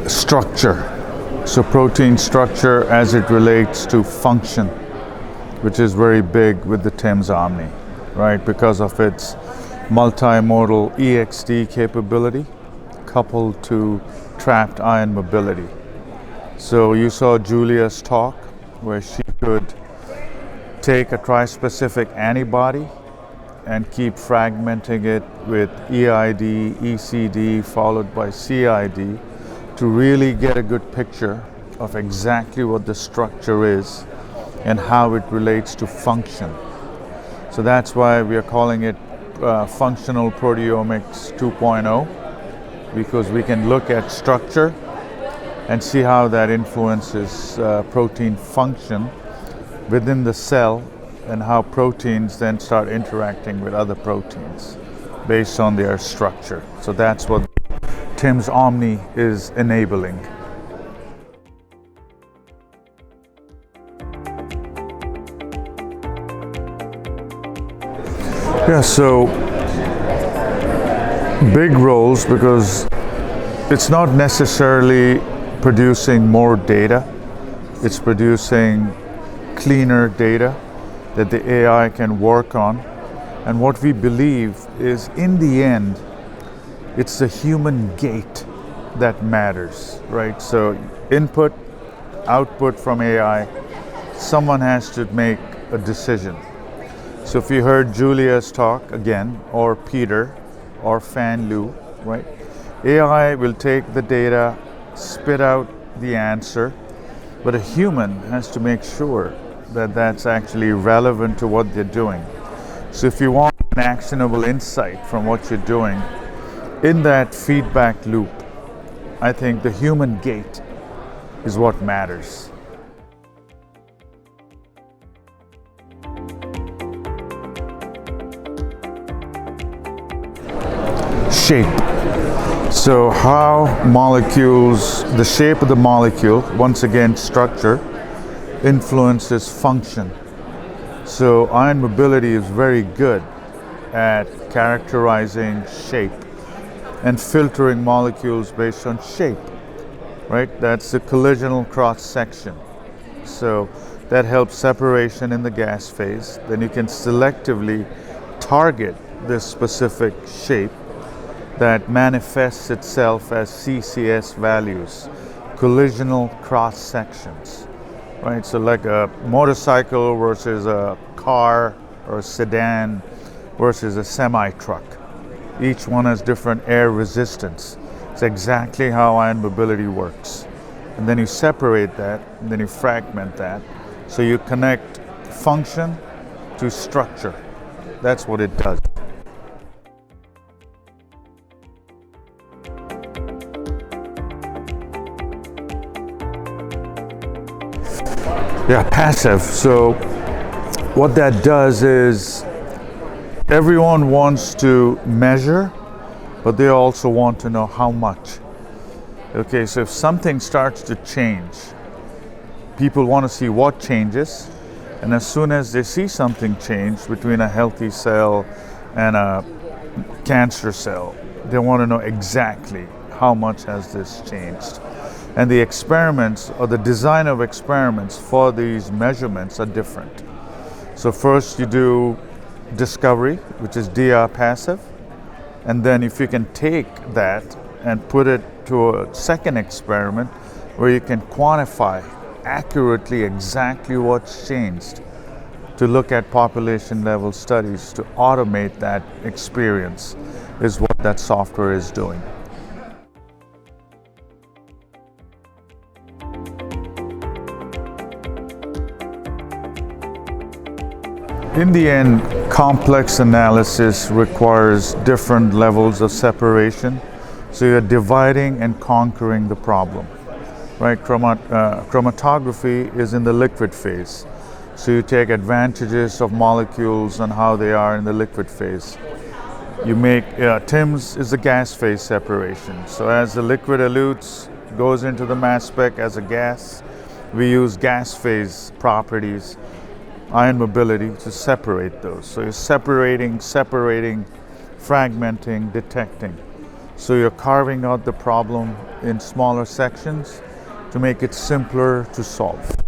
Structure. So protein structure as it relates to function, which is very big with the TIMS Omni, right? Because of its multimodal EXD capability coupled to trapped ion mobility. So you saw Julia's talk where she could take a trispecific antibody and keep fragmenting it with EID, ECD, followed by CID to really get a good picture of exactly what the structure is and how it relates to function. So that's why we are calling it functional proteomics 2.0, because we can look at structure and see how that influences protein function within the cell and how proteins then start interacting with other proteins based on their structure. So that's what TIMS Omni is enabling. Yeah, so big roles, because it's not necessarily producing more data, it's producing cleaner data that the AI can work on. And what we believe is, in the end, it's the human gate that matters, right? So input, output from AI, someone has to make a decision. So if you heard Julia's talk again, or Peter, or Fan Lu, right? AI will take the data, spit out the answer, but a human has to make sure that that's actually relevant to what they're doing. So if you want an actionable insight from what you're doing, in that feedback loop, I think the human gate is what matters. Shape. So how molecules, the shape of the molecule, once again structure, influences function. So ion mobility is very good at characterizing shape and filtering molecules based on shape, right? That's the collisional cross section. So that helps separation in the gas phase. Then you can selectively target this specific shape that manifests itself as CCS values, collisional cross sections, right? So like a motorcycle versus a car or a sedan versus a semi-truck. Each one has different air resistance. It's exactly how ion mobility works. And then you separate that, and then you fragment that. So you connect function to structure. That's what it does. Yeah, passive. So what that does is everyone wants to measure, but they also want to know how much. Okay, so if something starts to change, people want to see what changes, and as soon as they see something change between a healthy cell and a cancer cell, they want to know exactly how much has this changed. And the experiments, or the design of experiments for these measurements, are different. So first you do discovery, which is DR passive, and then if you can take that and put it to a second experiment where you can quantify accurately exactly what's changed, to look at population level studies to automate that experience, is what that software is doing. In the end, complex analysis requires different levels of separation. So you're dividing and conquering the problem, right? Chromatography is in the liquid phase. So you take advantages of molecules and how they are in the liquid phase. You make, TIMS is the gas phase separation. So as the liquid elutes, goes into the mass spec as a gas, we use gas phase properties, ion mobility, to separate those. So you're separating, fragmenting, detecting. So you're carving out the problem in smaller sections to make it simpler to solve.